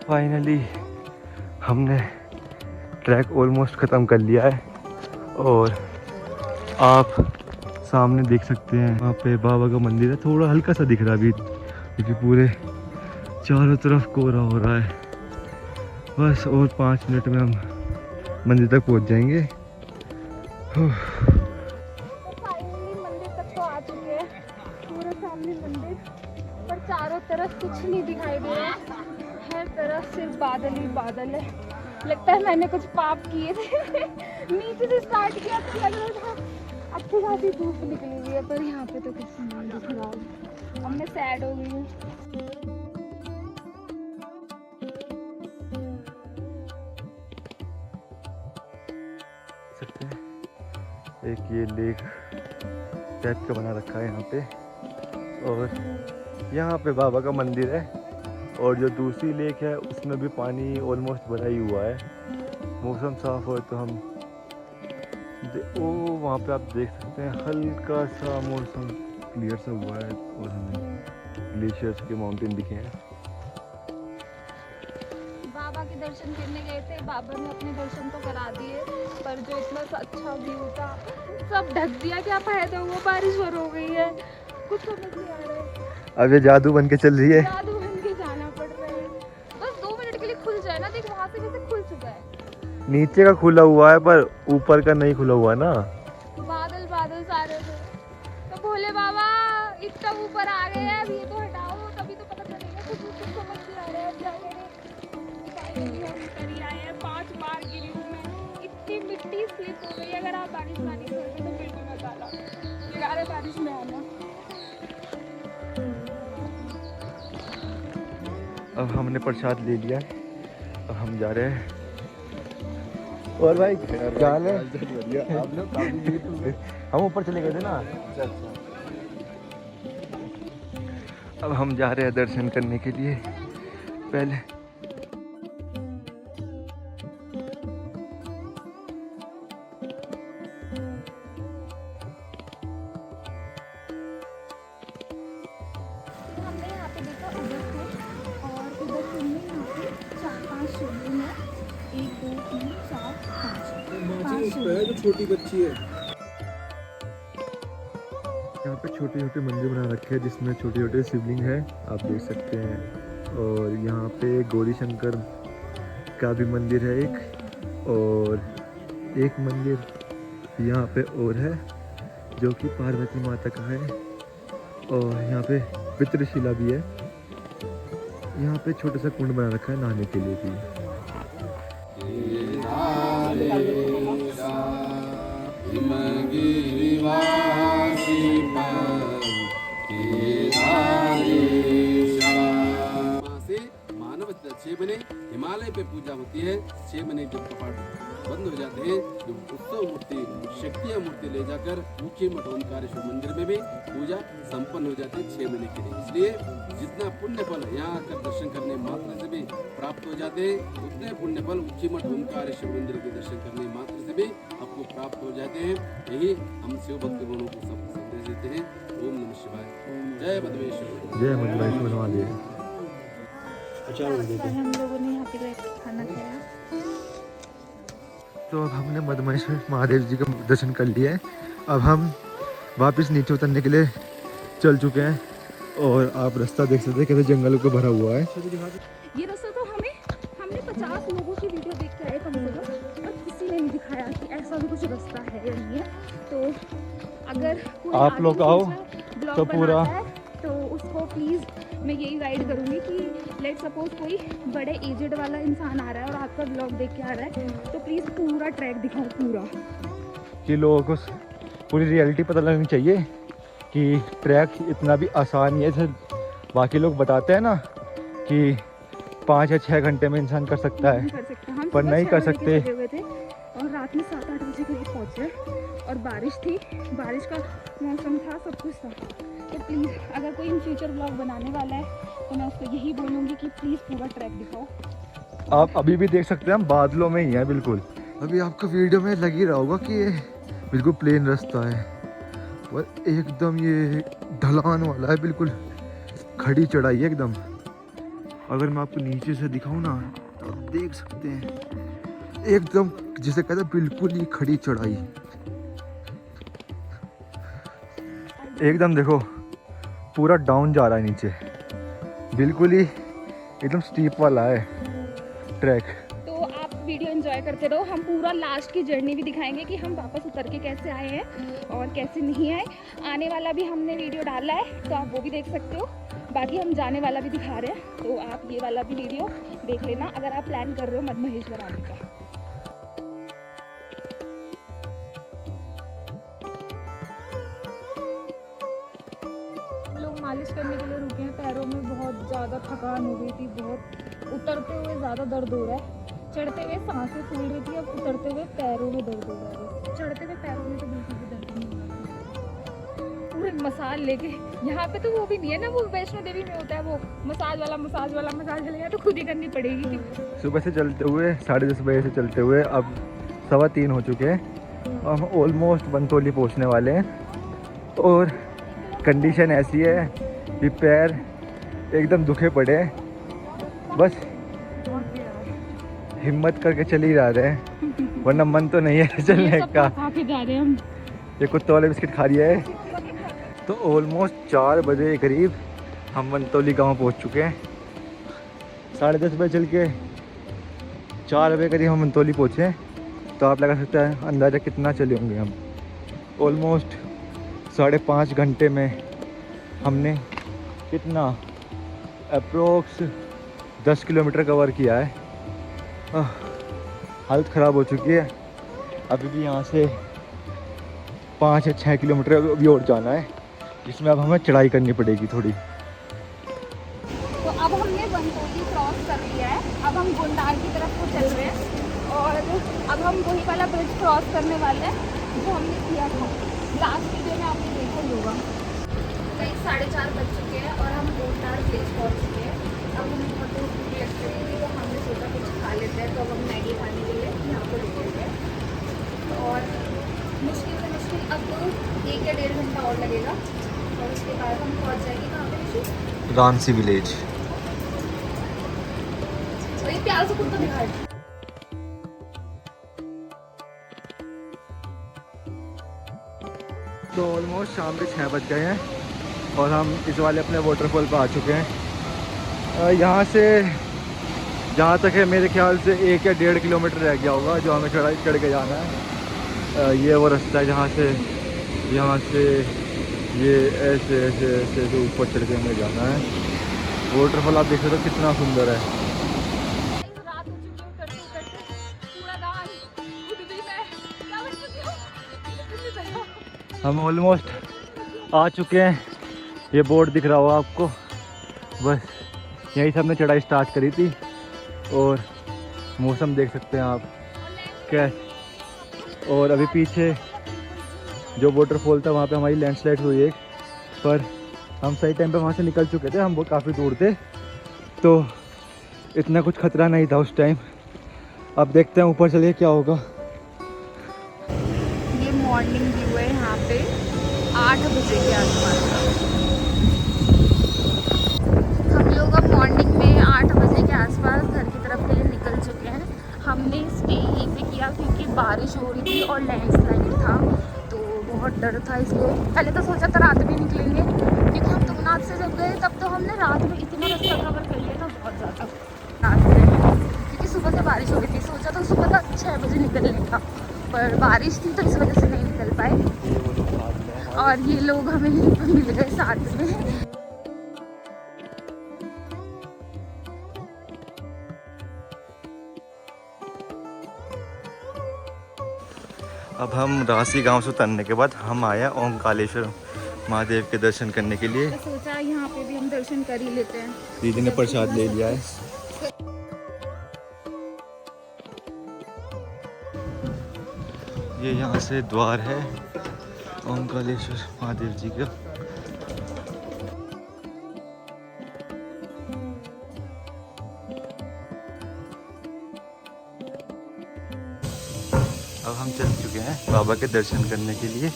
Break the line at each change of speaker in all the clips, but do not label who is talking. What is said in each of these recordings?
Finally हमने track almost ख़त्म कर लिया है और आप सामने देख सकते हैं वहाँ पे बाबा का मंदिर है। थोड़ा हल्का सा दिख रहा है अभी क्योंकि पूरे चारों तरफ कोहरा हो रहा है। बस और 5 मिनट में हम मंदिर तक पहुँच जाएंगे।
मंदिर तक तो आ चुके हैं, पूरे सामने मंदिर, पर चारों तरफ कुछ नहीं दिखाई दे रहा, हर तरफ सिर्फ बादल ही बादल है। लगता है मैंने कुछ पाप किए थे नीचे से स्टार्ट किया तो लग रहा था अच्छी खासी धूप निकली हुई है, पर यहाँ पे तो कुछ नहीं दिख रहा है। अब मैं सैड हो गई हूँ।
सकते हैं एक ये लेक टाइप का बना रखा है यहाँ पे, और यहाँ पे बाबा का मंदिर है। और जो दूसरी लेक है उसमें भी पानी ऑलमोस्ट भरा ही हुआ है। मौसम साफ हो तो हम ओ वहाँ पे आप देख सकते हैं हल्का सा मौसम क्लियर सा हुआ है और हमें ग्लेशियर्स के माउंटेन दिखे हैं।
बाबा के दर्शन करने गए थे, बाबा ने अपने दर्शन तो करा दिए, पर जो इतना सा अच्छा व्यू था सब ढक दिया। क्या फायदा हुआ, बारिश और हो गई है, कुछ समझ नहीं आ रहा है।
अब ये जादू बन के चल रही है,
जादू बन के जाना पड़ रहा है। बस 2 मिनट के लिए खुल जाए ना, देख वहाँ से कैसे खुल चुका है।
नीचे का खुला हुआ है पर ऊपर का नहीं खुला हुआ ना।
बादल बादल सारे थे तो भोले बाबा इतना ऊपर आ गए हैं, अब ये तो हटाओ तभी तो पता चलेगा। कुछ समझ नहीं आ रहा है, अब क्या करें। फाइनली हम कर ही आए हैं। 5 बार गिरी हूँ मैं, इतनी मिट्टी स्लिप हो गई। अगर आप बारिश में नहीं छोड़ते तो बिल्कुल मत आना, बेकार है बारिश में आना।
अब हमने प्रसाद ले लिया है, अब हम जा रहे हैं। और भाई क्या हाल है? हम ऊपर चले गए थे ना। अब हम जा रहे हैं दर्शन करने के लिए। पहले
हमने यहाँ पे देखा उधर से, और उधर से हमने यहाँ पे 4-5 शिवलिंग है। 1 2 3 4 5
जो छोटी बच्ची है
यहाँ पे छोटे छोटे मंदिर बना रखे हैं जिसमें छोटे छोटे शिवलिंग है, आप देख सकते हैं। और यहाँ पे गौरी शंकर का भी मंदिर है एक, और एक मंदिर यहाँ पे और है जो कि पार्वती माता का है। और यहाँ पे पितृशिला भी है। यहाँ पे छोटा सा कुंड बना रखा है नहाने के लिए भी।
मानव 6 महीने हिमालय पे पूजा होती है। 6 महीने जब कपाट बंद हो जाते हैं तो उत्सव मूर्ति शक्तियाँ मूर्ति ले जाकर मुख्य मठ ओंकारेश्वर मंदिर में भी पूजा संपन्न हो जाती है 6 महीने के लिए। इसलिए जितना पुण्य फल यहाँ आकर दर्शन करने मात्र से भी प्राप्त हो जाते हैं, उतने पुण्य फल मुख्य मठ ओंकारेश्वर मंदिर के दर्शन करने मात्र से भी आपको प्राप्त हो जाते हैं। यही हम शिव भक्त गणों को सब संदेश देते हैं। ओम नमः शिवाय। जय मधुमेश्वर।
जय मधुमेश्वर महादेव।
हम लोगों ने यहाँ पे खाना खाया।
तो अब हमने मधुमेश्वर महादेव जी का दर्शन कर लिया है। अब हम वापस नीचे उतरने के लिए चल चुके हैं, और आप रास्ता देख सकते हैं कैसे जंगलों को भरा हुआ है।
ये रास्ता तो हमने 50 लोगों की वीडियो देख के आए कम से कम, और किसी ने नहीं दिखाया कि ऐसा भी कुछ रास्ता है या नहीं है। तो अगर कोई
आप लोग आओ तो पूरा
तो उसको प्लीज़ मैं यही गाइड करूँगी कि लेट सपोज कोई बड़े एजेड वाला इंसान आ रहा है और आपका ब्लॉग देख के आ रहा है, तो प्लीज़ पूरा ट्रैक दिखाओ पूरा,
कि लोगों को पूरी रियलिटी पता लगनी चाहिए कि ट्रैक इतना भी आसान नहीं है जैसे बाकी लोग बताते हैं ना कि 5 या 6 घंटे में इंसान कर सकता है,
कर सकते हैं। हम
पर नहीं कर सकते।
हुए थे और रात में 7-8 बजे करीब पहुँचे, और बारिश थी, बारिश का मौसम था, सब कुछ था। तो प्लीज़ अगर कोई इन फ्यूचर ब्लॉग बनाने वाला है तो मैं उसको यही बोलूँगी कि प्लीज़ पूरा ट्रैक दिखाओ।
आप अभी भी देख सकते हैं हम बादलों में ही हैं बिल्कुल। अभी आपको वीडियो में लग ही रहा होगा कि ये बिल्कुल प्लेन रास्ता है, पर एकदम ये ढलान वाला है, बिल्कुल खड़ी चढ़ाई है एकदम। अगर मैं आपको नीचे से दिखाऊं ना तो आप देख सकते हैं एकदम जिसे कहते हैं बिल्कुल ही खड़ी चढ़ाई, एकदम देखो पूरा डाउन जा रहा है नीचे, बिल्कुल ही एकदम स्टीप वाला है ट्रैक।
तो आप वीडियो एंजॉय करते रहो, हम पूरा लास्ट की जर्नी भी दिखाएंगे कि हम वापस उतर के कैसे आए हैं और कैसे नहीं आए। आने वाला भी हमने वीडियो डाला है तो आप वो भी देख सकते हो, बाकी हम जाने वाला भी दिखा रहे हैं, तो आप ये वाला भी वीडियो देख लेना अगर आप प्लान कर रहे हो मद्महेश्वर आने का। लोग मालिश करने के लिए रुके हैं, पैरों में बहुत ज़्यादा थकान हो गई थी, बहुत उतरते हुए ज़्यादा दर्द हो रहा है, चढ़ते हुए सांसें फूल रही थी, अब उतरते हुए पैरों में दर्द हो रहा है। चढ़ते हुए पैरों में तो बिल्कुल भी दर्द नहीं हो रहा है। पूरे मसाज लेके यहाँ पे तो वो भी नहीं है ना, वो वैष्णो देवी में होता है वो मसाज वाला यहाँ तो खुद ही करनी पड़ेगी।
सुबह से चलते हुए 10:30 बजे से चलते हुए अब 2:15 हो चुके हैं, हम ऑलमोस्ट बनतोली पहुँचने वाले हैं और कंडीशन ऐसी है कि पैर एकदम दुखे पड़े हैं, बस हिम्मत करके चल ही जा रहे हैं, वरना मन तो नहीं है चलने का।
खा के जा रहे हैं हम।
ये कुत्ते वाले बिस्किट खा लिया है। तो ऑलमोस्ट 4 बजे के करीब हम बनतोली गांव पहुंच चुके हैं। 10:30 बजे चल के 4 बजे करीब हम बनतोली पहुँचे, तो आप लगा सकते हैं अंदाज़ा कितना चले होंगे हम। ऑलमोस्ट 5.5 घंटे में हमने कितना अप्रोक्स 10 किलोमीटर कवर किया है। हालत ख़राब हो चुकी है, अभी भी यहाँ से 5 या 6 किलोमीटर अभी और जाना है, जिसमें अब हमें चढ़ाई करनी पड़ेगी थोड़ी।
तो अब हमने बनतोली क्रॉस कर लिया है, अब हम गुंडार की तरफ को चल रहे हैं और अब हम वही वाला ब्रिज क्रॉस करने वाले हैं जो हमने किया था लास्ट वीडियो में, आपने देखा ही होगा। कहीं 4:30 बज चुके हैं और हम गुंडार ब्रिज पहुँच चुके हैं। अब हमें बहुत भूख लग रही थी तो हमने सोचा कुछ खा लेते हैं, तो अब हम मैगी खाने के लिए यहाँ पर रुके थे और मुश्किल से मुश्किल अब 1 या 1.5 घंटा और लगेगा और उसके बाद हम पहुँच जाएंगे कहाँ पे?
रांसी विलेज।
और ये प्यार से कुत्ता दिखाए।
तो ऑलमोस्ट शाम के 6 बज गए हैं और हम इस वाले अपने वाटरफॉल पर आ चुके हैं। यहाँ से जहाँ तक है मेरे ख्याल से 1 या 1.5 किलोमीटर रह गया होगा जो हमें चढ़ के जाना है। ये वो रास्ता है जहाँ से ये ऐसे ऐसे ऐसे ऐसे ऊपर चढ़ के हमें जाना है। वाटरफॉल आप देख सकते हो कितना सुंदर है।
रात हो चुकी है, उतरते उतरते पूरा दान खुद भी मैं क्या बन चुकी हूँ।
हम ऑलमोस्ट आ चुके हैं, ये बोर्ड दिख रहा होगा आपको, बस यहीं से हमने चढ़ाई स्टार्ट करी थी और मौसम देख सकते हैं आप कैसे। और अभी पीछे जो वाटरफॉल था वहाँ पे हमारी लैंडस्लाइड हुई है, पर हम सही टाइम पे वहाँ से निकल चुके थे, हम वो काफ़ी दूर थे तो इतना कुछ खतरा नहीं था उस टाइम। अब देखते हैं ऊपर चलिए क्या होगा।
ये मॉर्निंग व्यू है यहाँ पे 8 बजे के आसपास का। हम लोग अब मॉर्निंग में 8 बजे के आसपास घर की तरफ के लिए निकल चुके हैं। हमने स्टे यहीं पे किया क्योंकि बारिश हो रही थी और लैंडस्लाइड था तो बहुत डर था, इसलिए पहले तो सोचा था रात में निकलेंगे क्योंकि हम तुंगनाथ से जब गए तब तो हमने रात में इतना रास्ता कवर कर लिया था बहुत ज़्यादा रात में, क्योंकि सुबह से बारिश हो गई थी। सोचा था सुबह तक 6 बजे निकलने का, पर बारिश थी तो इस वजह से नहीं निकल पाए और ये लोग हमें यहीं पर मिल गए साथ में।
अब हम रांसी गांव से उतरने के बाद हम आए हैं ओंकारेश्वर महादेव के दर्शन करने के लिए।
तो सोचा यहाँ पे भी हम दर्शन कर ही लेते हैं।
दीदी ने प्रसाद ले लिया है। ये यहाँ से द्वार है ओंकारेश्वर महादेव जी का। अब हम चल चुके हैं बाबा के दर्शन करने के लिए।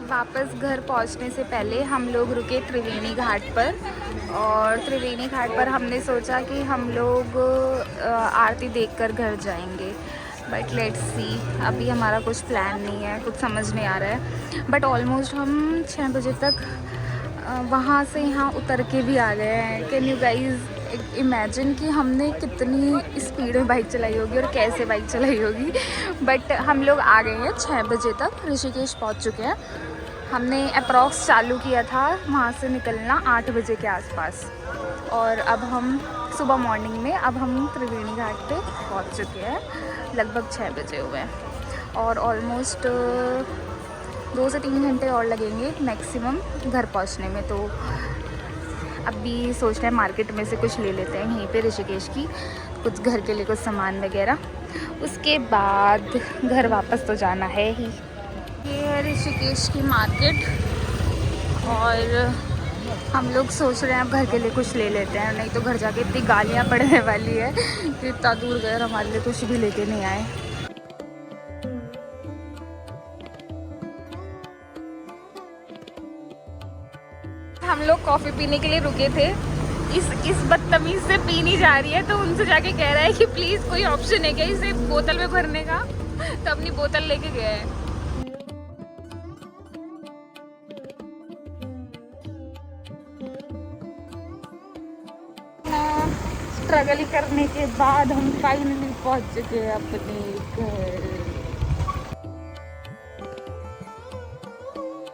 वापस घर पहुंचने से पहले हम लोग रुके त्रिवेणी घाट पर, और त्रिवेणी घाट पर हमने सोचा कि हम लोग आरती देखकर घर जाएंगे, बट लेट्स सी, अभी हमारा कुछ प्लान नहीं है, कुछ समझ नहीं आ रहा है। बट ऑलमोस्ट हम 6 बजे तक वहाँ से यहाँ उतर के भी आ गए हैं। कैन यू गाइज इमेजिन कि हमने कितनी स्पीड में बाइक चलाई होगी और कैसे बाइक चलाई होगी। बट हम लोग आ गए हैं 6 बजे तक, ऋषिकेश पहुँच चुके हैं। हमने अप्रॉक्स चालू किया था वहाँ से निकलना 8 बजे के आसपास, और अब हम सुबह मॉर्निंग में अब हम त्रिवेणी घाट पे पहुँच चुके हैं। लगभग 6 बजे हुए हैं और ऑलमोस्ट 2 से 3 घंटे और लगेंगे मैक्सिमम घर पहुँचने में। तो अभी सोच रहे हैं मार्केट में से कुछ ले लेते हैं यहीं पे ऋषिकेश की, कुछ घर के लिए कुछ सामान वगैरह, उसके बाद घर वापस तो जाना है ही। ये है ऋषिकेश की मार्केट और हम लोग सोच रहे हैं अब घर के लिए कुछ ले लेते हैं, नहीं तो घर जाके इतनी गालियाँ पड़ने वाली है कि इतना दूर गए और हमारे लिए कुछ भी लेके नहीं आए। हम लोग कॉफ़ी पीने के लिए रुके थे, इस बदतमीज से पी नहीं जा रही है, तो उनसे जाके कह रहा है कि प्लीज़ कोई ऑप्शन है क्या इसे बोतल में भरने का, तो अपनी बोतल लेके गया है। स्ट्रगल करने के बाद हम फाइनली पहुंच चुके हैं अपने घर।